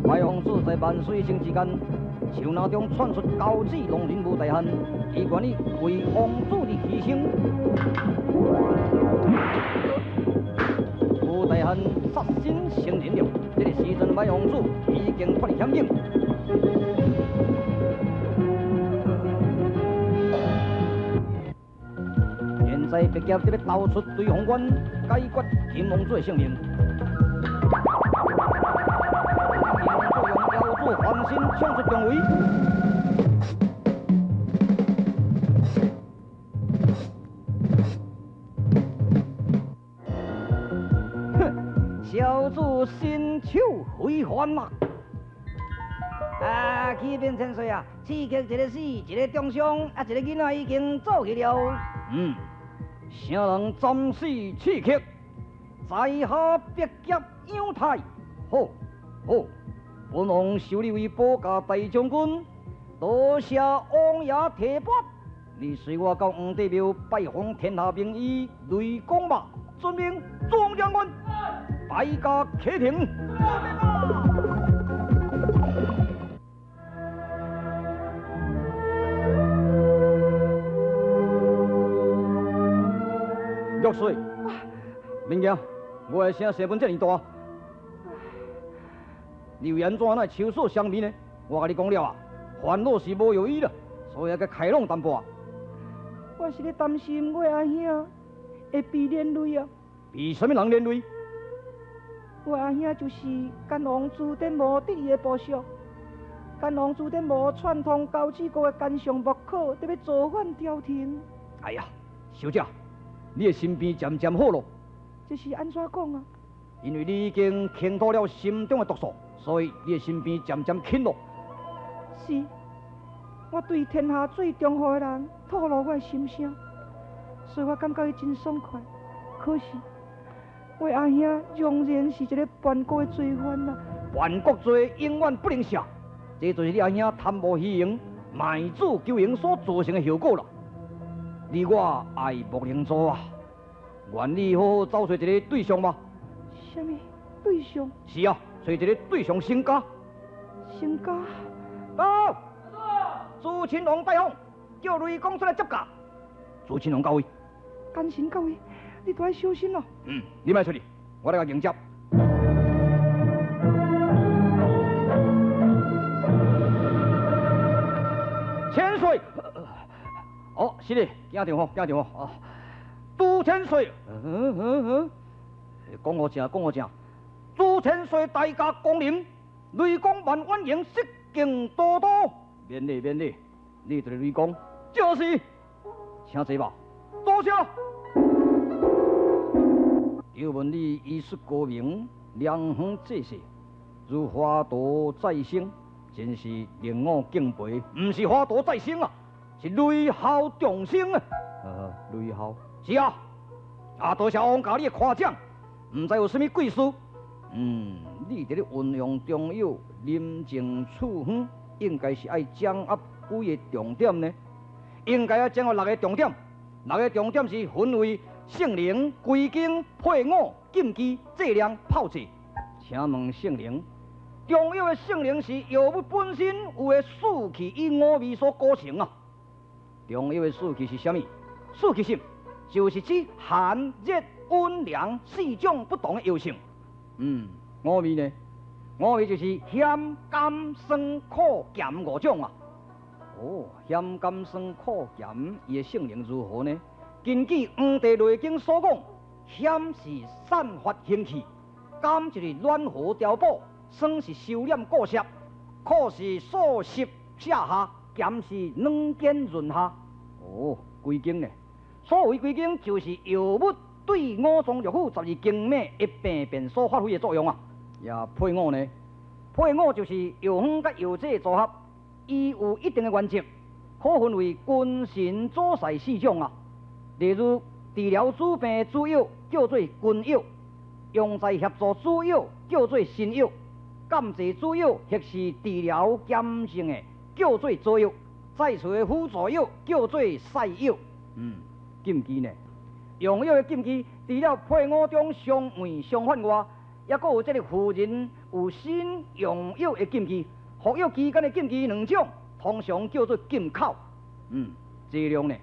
白王子在万岁星之间，手拿中传出高子龙人武大汉，伊愿意为王子的牺牲。武大汉杀身成人了，这个时阵白王子已经脱离险境。现在别叫这要逃出对方关，解决天王子的性命。 放心抢出中位。哼，小子身手非凡嘛！啊，启禀千岁啊，刺激一个死，一个重伤，啊，一个囡仔已经走去了。啥人暂时刺激？在下别夹杨太，好，好。 本王受你为保家大将军，多谢王爷提拔。你随我到黄帝庙拜访天下名医雷公吧，遵命，庄将军。百家启廷。玉水，明爷，我的声身份这么大。 你有安怎那秋色相迷呢？我甲你讲了啊，烦恼是无有意的，所以要开朗淡薄。我是咧担心我阿兄会被连累啊。被什么人连累？我阿兄就是干王朱典无得意的部属，干王朱典无串通高志国的奸商幕考，得要造反朝廷。哎呀，小姐，你的身边渐渐好咯。这是安怎讲啊？因为你已经倾吐了心中的毒素。 所以你的身边渐渐轻了。是，我对天下最忠厚的人吐露我的心声，所以我感觉伊真爽快。可是，我阿兄仍然是一个叛国的罪犯啊！叛国罪永远不能赦，这就是你阿兄贪慕虚荣、卖主求荣所造成的后果了。你我爱莫能助啊！愿你好好找找一个对象吧。什么对象？是啊。 找一个对象身家，身家，到，朱青龙大王叫雷公出来接驾。朱青龙到位，感情到位，你都要小心咯。你莫出去，我来甲迎接。千岁，哦，是的，惊着我，惊着我啊！朱千岁，讲我正。 朱千岁大驾光临，雷公万欢迎，失敬多多。免礼免礼，你就是雷公，就是，请坐吧。多谢。要问你医术高明，良方济世，如花朵再生，真是令我敬佩。不是花朵再生啊，是雷校重生啊。雷校是啊，多谢王家你的夸奖，唔知有什么贵事。 你伫咧运用中药临静处方，应该是爱掌握几个重点呢？应该要掌握6个重点。6个重点是分为性灵、归经、配伍、禁忌、剂量、炮制。请问性灵，中药的性灵是药物本身有的四气与5味所构成啊。中药的四气是啥物？四气性就是指寒、热、温、凉4种不同的药性。 5味呢？5味就是咸、甘、酸、苦、咸5种啊。哦，咸、甘、酸、苦、咸，伊的性能如何呢？根据《黄帝内经》所讲，咸是散发行气，甘就是暖和调补，酸是收敛固摄，苦是肃湿下下，咸是软坚润下。哦，归经呢？所谓归经，就是药物对5脏六腑、12经脉一病变所发挥的作用啊。也配伍呢？配伍就是药方甲药剂组合，伊有一定的原则，可分为君臣佐使4种啊。例如治疗主病主药叫做君药，用在协助主药叫做臣药，降制主药或是治疗炎症的叫做佐药，再除的辅助药叫做塞药。禁忌呢？用药的禁忌，除了配伍中相违相反外，也佫有这个妇人有新用药的禁忌，服药期间的禁忌两种，通常叫做禁口。剂量呢？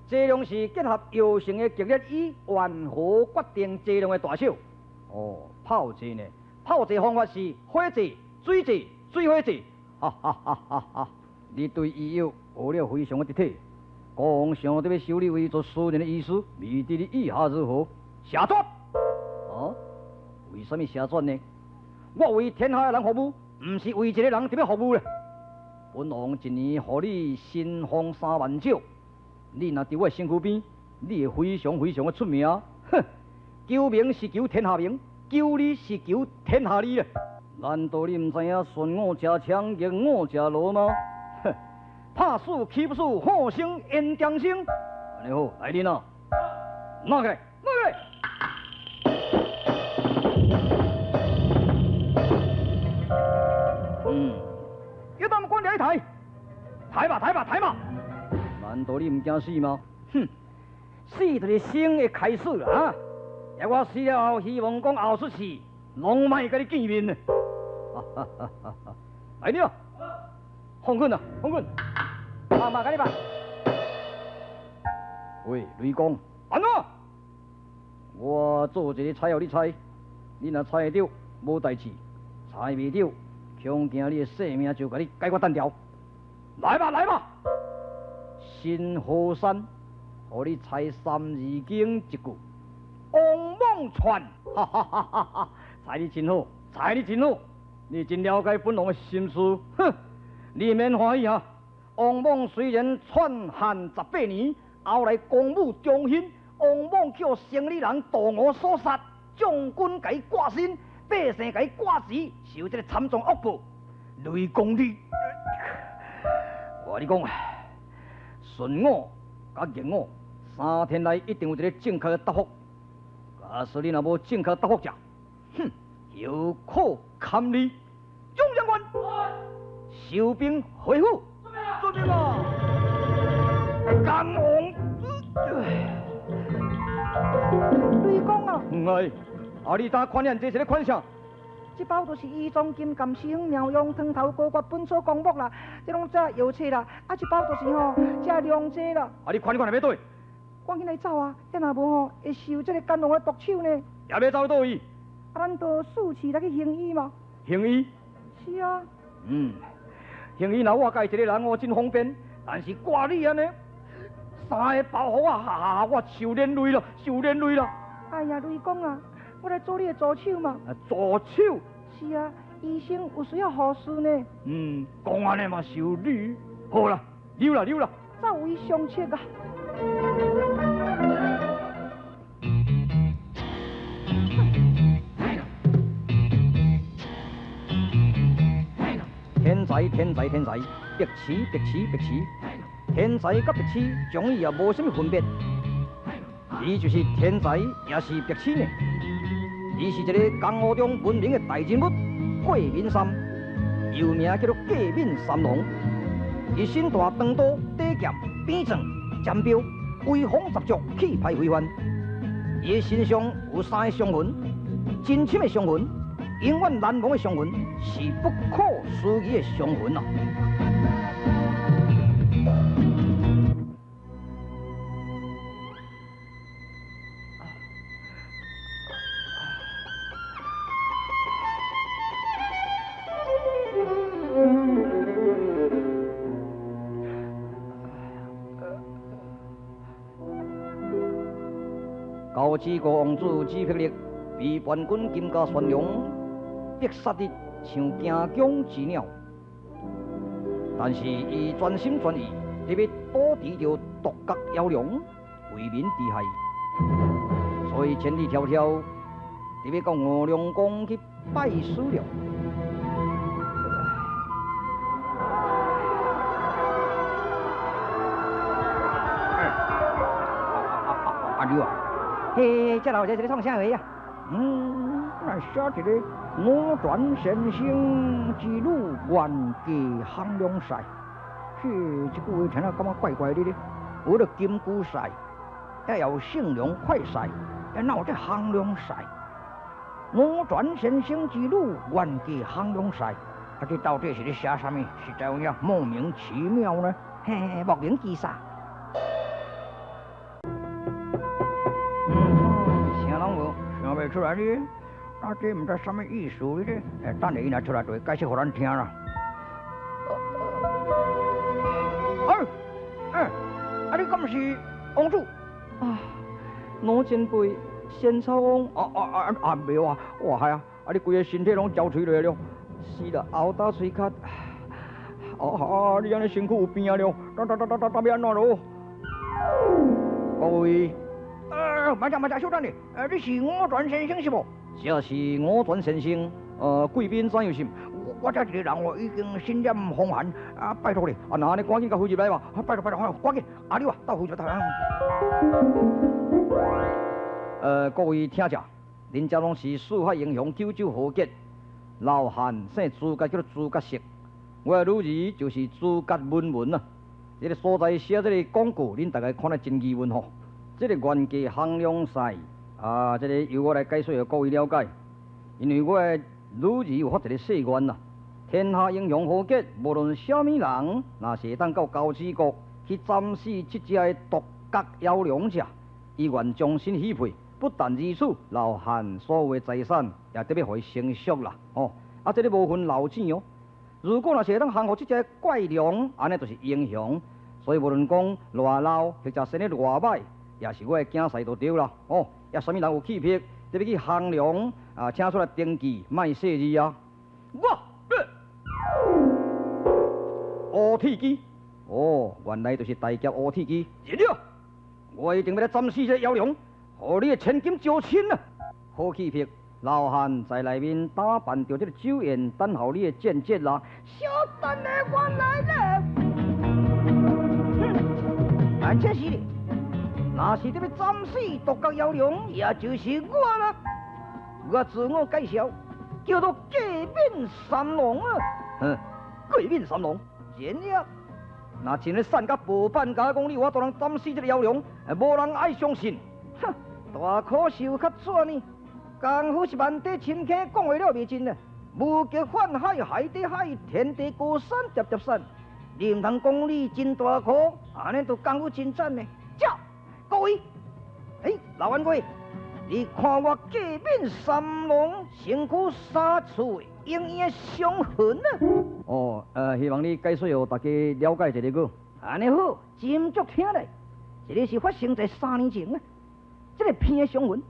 剂量是结合药性的激烈与缓和决定剂量的大小。炮剂呢？炮剂方法是火剂、水剂、水火剂。你对医药学了非常的得体，讲想得要收你为做私人的医师，未知你意下如何？下转！为什么下转呢？我为天下的人服务，不是为一个人点样服务咧。本王一年予你薪俸3万少，你若伫我身躯边，你会非常非常的出名。哼，求名是求天下名，求利是求天下利啊！难道你唔知影顺我吃枪，逆我吃罗吗？哼，怕死欺不死，好生冤将生。安尼好，来人啊，拿开，拿开！要当官了一抬，抬吧，抬吧，抬吧！难道你唔惊死吗？哼，死就是生的开始啦！啊，要我死了后，希望讲后出世，拢莫甲你见面呢。来了，放棍啊，放棍！妈，甲你吧。喂，雷公，安怎？我做一个猜，互你猜，你若猜会着，无代志；猜袂着，恐惊你的性命就甲你解决单条。来吧，来吧！新河山，互你猜三字经一句。王莽传，猜你真好，猜你真好，你真了解本王的心思。哼，你免欢喜啊！王莽虽然篡汉18年，后来公武忠心，王莽叫生理人堕我所杀，将军甲伊挂身，百姓甲伊挂职，受这个惨重恶报。雷公你，我跟你讲，顺我甲逆我，3天内一定有一个正确的答复。假使你若无正确答复者，哼，有可砍你。中将官，收兵回府。遵命啊！干王，雷公啊！哎，你当款念这是咧款啥？这包就是衣装金甘丝香妙用汤头高骨本草公木啦，这拢这药材啦，这包就是这良剂啦。你款要对？赶紧来走啊！要若无会受这个干王的毒手呢。也要走到位？咱到树市来去行医嘛。行医？是啊。行医若我甲一个人我真方便，但是挂你安尼，3个包袱啊，我受连累了，受连累了。哎呀，雷公啊，我来做你的助手嘛。助手？是啊，医生有需要护士呢。讲安尼嘛是有理。好啦，溜啦溜啦。走为上策啊！天才，天才，天才，白痴，白痴，白痴，天才甲白痴，从伊也无什么分别。伊就是天才，也是白痴呢。伊是一个江湖中闻名的大人物，过敏三，又名叫做过敏三郎。伊身大长刀，短剑，扁杖，尖镖，威风十足，气派非凡。伊的身上有3个伤痕，真深的伤痕。永远难忘的伤痕，是不可思议的伤痕啊！高知国王子支霹雳，被叛军金家宣扬。必杀的像惊弓之鸟，但是伊专心专意，特别躲避着毒角妖龙，为民除害，所以千里迢迢特别到五龙宫去拜师了。阿刘啊，嘿，这老姐是咧创啥话呀？那写一个我转先生之路愿给杭良赛，这句话听了感觉怪怪的咧。为了金箍赛，也有圣龙快赛，也闹这杭良赛。我转神行之路，万劫行龙赛。啊，这到底是咧写啥物？实在有影莫名其妙呢，嘿嘿，莫名其妙。啥人无想袂出来哩？啊，这毋知啥物意思哩？等下伊若出来，就会解释互咱听啦。啊，你敢毋是王主？啊，老前辈，仙草王。没有啊，哇嗨啊！啊，你规个身体拢焦脆落了。是啦，熬打嘴壳。你安尼身躯有病了，要安怎咯？各位，慢下，小等咧，你是我转先生是无？这是我转先生，贵宾怎样是？我这一个人已经身染风寒，啊，拜托你，那你赶紧甲扶入来嘛，拜托，赶紧，你哇，到扶入来。各位听者，恁遮拢是司法英雄九九豪杰，老汉姓朱家叫做朱家石，我的女儿就是朱家文啊。这个所在写这个广告，恁大家看得真疑问吼。这个原价衡量赛这个由我来解说，各位了解。因为我的女儿有发一个誓愿呐，天下英雄豪杰，无论啥物人，若是当到高知国去斩死这只的独角妖龙者，伊愿终身许配。不但如此，老汉所有的财产也得要互伊成熟啦。这个无分老子哦。如果若是当降服这只怪龙，安尼就是英雄。所以无论讲偌老或者生得偌歹，也是我的竞赛就对啦。也啥物人有气魄，得要去降龙请出来登记，卖细字啊。乌铁鸡，原来就是大侠乌铁鸡。热了，我一定要来斩死这妖龙，互你的千金交亲啊！好气魄，老汉在内面打扮着这个酒宴，等候你的见节啦。小等下，我来了。而且是的，若是得要斩死独角妖龙，也就是我啦。我自我介绍，叫做革命三郎啊。革命三郎。然了，那真咧散甲无半家讲你我都能斩死这个妖龙，无人爱相信。哼，大可受较准呢。功夫是万地深坑，讲话了未尽啊。无极泛海，海底海，天地高山叠叠山。你唔通讲你真大可，安尼都功夫真赞呢。这各位，老万贵，你看我革命三郎身躯三处英英伤痕啊！希望你解说互大家了解一下个。安尼好，真足听咧。这个是发生在3年前啊，这个片的伤痕，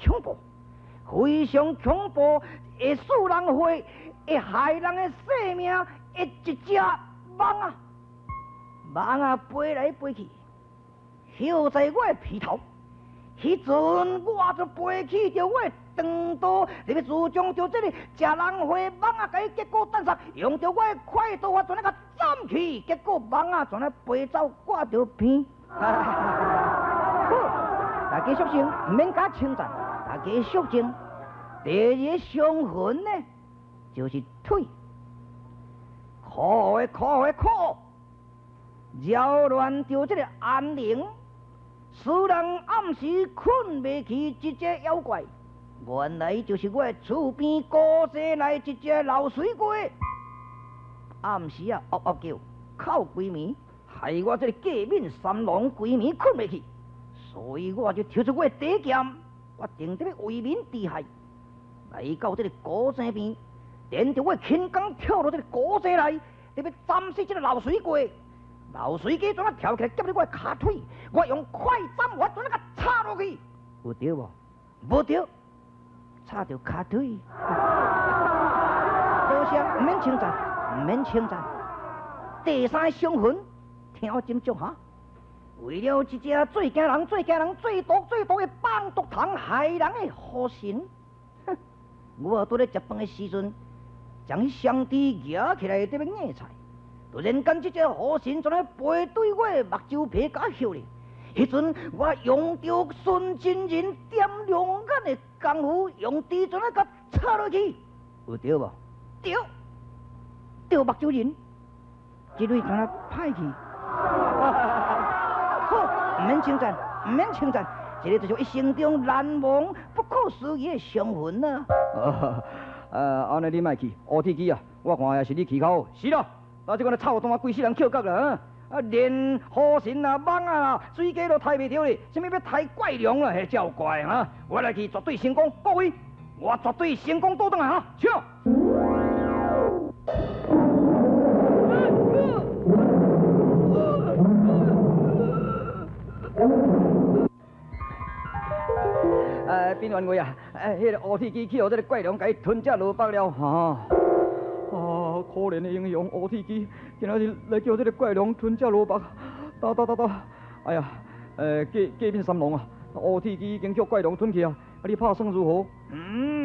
恐怖，非常恐怖，会使人会害人的性命的一只蠓啊飞来飞去，飘在我的皮头。迄阵我就飞起着我的长刀，入去自将着这个食人血蠓啊，甲伊结果弹杀，用着我的快刀啊，全来甲斩去，结果蠓啊全来飞走，我着偏。好，大家肃静，唔免甲称赞，大家肃静。第二个伤痕呢，就是腿，苦，扰乱着这个安宁。使人暗时困袂去一只妖怪，原来就是我厝边古井内一只老水龟。暗时嗷叫，哭规暝，害我这个革命三郎规暝困袂去，所以我就抽出我的短剑，决定得要为民除害。来到这个古井边，连着我轻功跳入这个古井内，得要斩死这个老水龟。老水鸡怎啊跳起来夹住我的骹腿，我用快斩我怎啊甲插落去？有对无？无对，插着骹腿。多谢，唔免称赞，唔免称赞。第三个伤痕，听我斟酌哈。为了一只最惊人、最毒的放毒虫害人的好神，我拄咧食饭的时阵，将迄香猪夹起来，得要硬菜。突然间，这只好神从来背对我的目睭皮甲削咧。迄阵我用着孙真人点两眼的功夫，用猪船甲插落去，有对无？对，目睭人，这类从来歹去。好，唔免称赞，这个就是一生中难忘不可思议的相分呐。安尼你莫去，乌铁鸡啊，我看也是你气口。是啦，那这个臭蛋规世人扣角啦，连河神啊、蠓啊、水鸡都抬袂着咧，什么要抬怪龙啊？迄叫怪啊！我来去绝对成功，各位，我绝对成功倒转来哈，请。边员外啊，迄个乌铁鸡去互这个怪龙给吞吃落腹了哈。可怜的英雄乌铁鸡，今仔日来叫这个怪龙吞吃落腹。打！哎呀，隔壁三龙啊，乌铁鸡已经叫怪龙吞去啊，你拍算如何？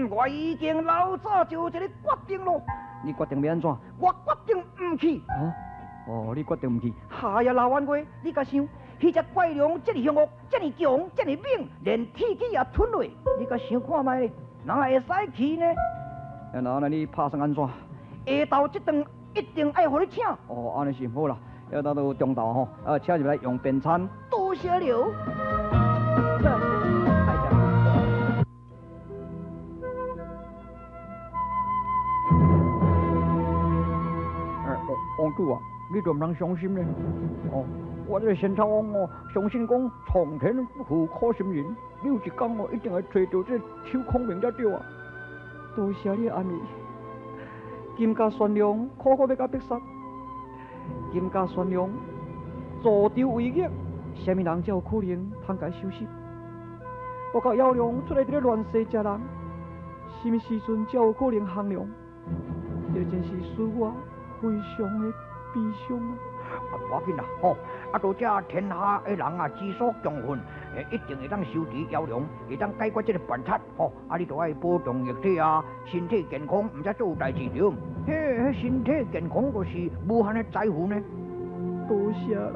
我已经老早就有一个决定咯。你决定要安怎？我决定唔去。你决定唔去？哈呀，老员外，你甲想？迄只怪龙这么凶恶，这么强，这么猛，连铁鸡也吞落，你甲想看卖咧，哪会使去呢？那你拍算安怎？下昼这顿一定爱互你请。安尼是好啦，要到中昼吼，请入来用便餐。多谢了。王主啊，你怎么能相信呢？我这先头王相信讲苍天不负可心人，有一天一定会找到这邱孔明才对啊！多谢你安慰。金家善良，苦要甲逼杀；金家善良，助纣为虐，什么人才有可能通甲收拾？不过妖龙出来伫咧乱世食人，什么时阵才有可能降龙？这真是使我非常的悲伤啊！无要紧啦，到这天下的人啊，知所强愤，一定会当收治妖龙，会当解决这个办法。你就爱保重身体啊，身体健康，唔则做代志着。身体健康就是无限的财富呢。多谢啦。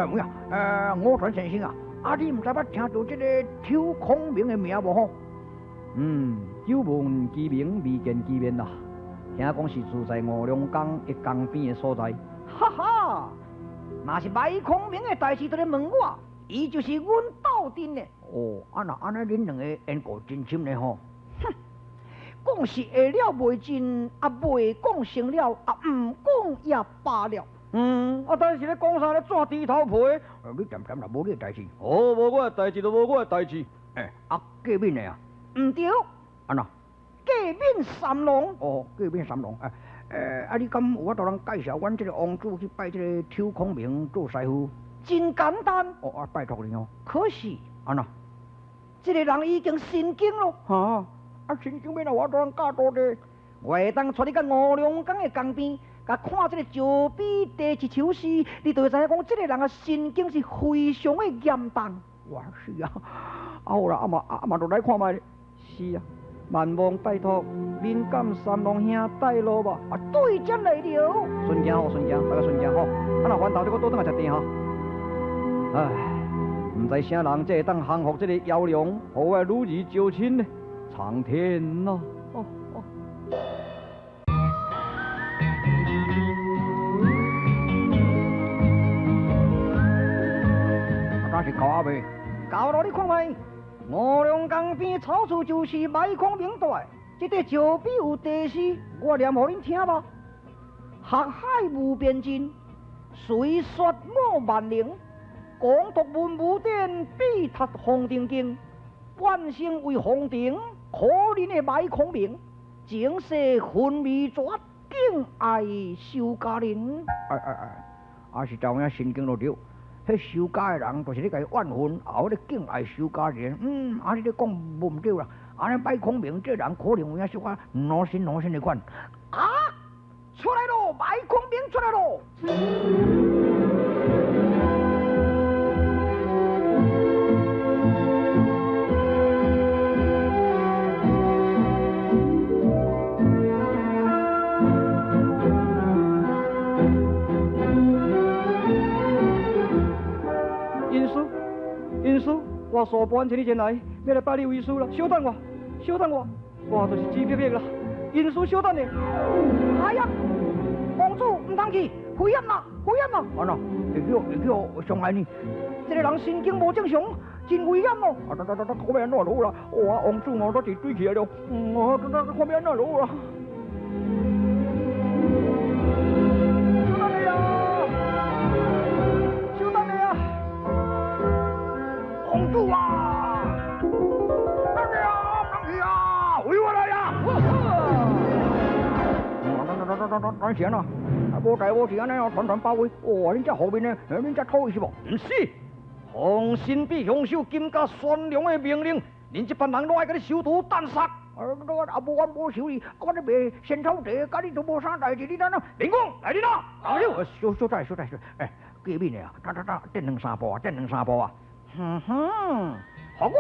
唔呀，我传先生啊，你唔知捌听到这个邱孔明的名无？久闻其名，未见其面啦。听讲是住在五龙江一江边的所在。哈哈，那是卖孔明的代志，都来问我，伊就是阮斗阵的。安尼恁两个缘故真深呢吼。哼，讲是下了未尽，未讲成了，唔讲也罢了。但是咧讲啥咧转低头皮？你点啦，无你的代志。无我的代志就无我的代志。隔壁的啊？唔对。安那？隔壁三龙。隔壁三龙。你敢有法度通介绍阮这个王子去拜这个邱孔明做师傅？真简单。拜托你哦。可是，安那？这个人已经神经咯。神经要哪法度通教导的？我会当带你到五龙江的江边，甲看这个石壁地一手时，你就会知影讲，这个人的神经是非常的严重。哇，是啊。好啦，阿嘛就来看卖。是啊。万望拜托，敏感三郎兄带路吧。对，真来了。顺行，大家顺行吼。那翻头这个倒转来食茶哈。唔知啥人这当降服这个妖龙，互我如日招亲呢？苍天呐！那是搞未？搞了，你看卖。五龙江边草处就是卖孔明带，这块石壁有地势，我念互恁听吧。学海无边境，虽说我万灵，光读文武典，笔读红顶经。万姓为红顶，可怜的卖孔明，前世昏迷绝，敬爱修家人。是照样神经就对。迄修家的人，就是你甲伊怨恨，后咧敬爱修家人。你咧讲无唔对啦。安尼拜孔明这人可能有影小可脑神的款。出来咯，卖孔明出来咯！因师，我所搬请你前来，要来拜你为师了。稍等我，我就是指逼逼啦。因师稍等咧。哎呀，公主唔通去，危险啦！安那？会叫伤害你？这个人神经无正常，真危险哦！啊，看要安怎落啦？哇，王子我都是追起来了，看要安怎落啦？小等你啊！王子啊！等你啊！等你啊！回我来呀！等先啊！无代无事安尼哦，团团包围。哇，恁这后面呢？恁这讨厌是无？唔是，奉新比凶手金甲宣良的命令，恁这班人拢爱甲你收徒弹杀。我无收你，我这卖仙草茶，甲你都无啥代志，你等等。林公来你啦！大舅，小仔，哎，见面的啊，等两三步啊，好我，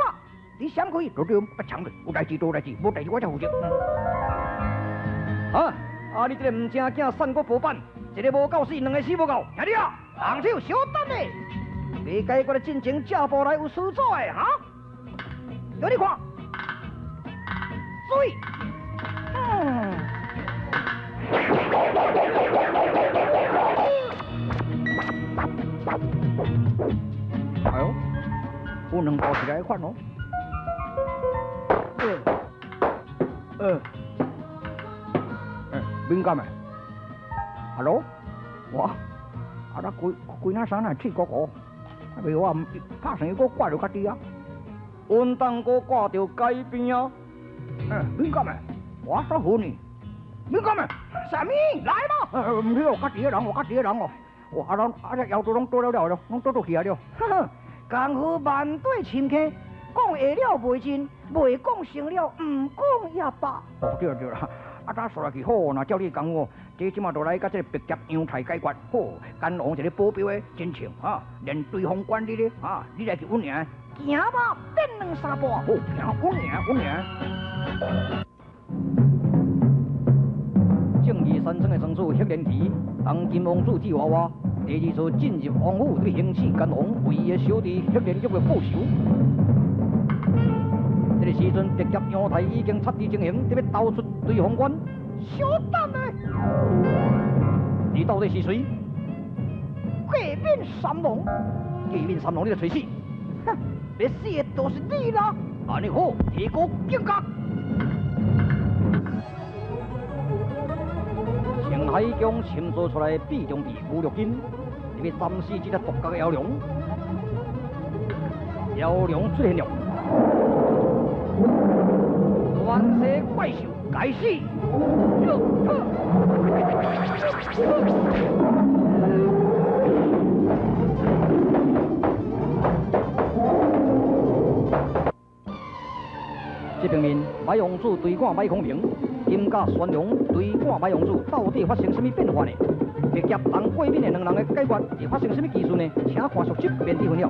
你想可以，都不抢的，有代志，无代志我才负责。啊，你这个唔正经散国波板，一个无够死，两个死无够，兄弟啊，动手小等嘞！未解决的进前，这步来有事做的哈？叫你看，水，哎呦，不能抱起来看哦。敏感的 ，Hello， 我那规那啥那气鼓鼓，袂我拍生个挂着较低啊，运动哥挂着街边啊，敏感的，我说好呢，敏感的，什么？来嘛！唔是我家己个人，我这腰都拢倒了，拢倒起来了，功夫万对深刻，讲下了袂真，未讲成了，唔讲也罢。哦，对啦。咱说来去好，那照你讲哦，这即马都来甲这白夹阳台解决，好，干王一个保镖的真情啊，连对方管理的啊，你来去稳赢，行吧，变两三步，好，行稳赢。正义山庄的庄主黑连旗，当今王子吉娃娃，第二次进入王府，对行刺干王唯一的小弟黑连玉的报仇。这个时阵，白夹阳台已经彻底进行，特别斗出对方关。小等嘞！你到底是谁？鬼面三龙，鬼面三龙，你来找死！哼，要死的都是你啦！安尼好，提高警觉。青海江寻找出来必中币5、6斤，你要暂时这只独角的妖龙。妖龙出现了。乱世怪兽，该死！这边面，马王子对赶马孔明，金甲宣良对赶马王子，到底发生什么变化呢？直接当过面的两人的解决，会发生什么技术呢？请看续集，免得分了。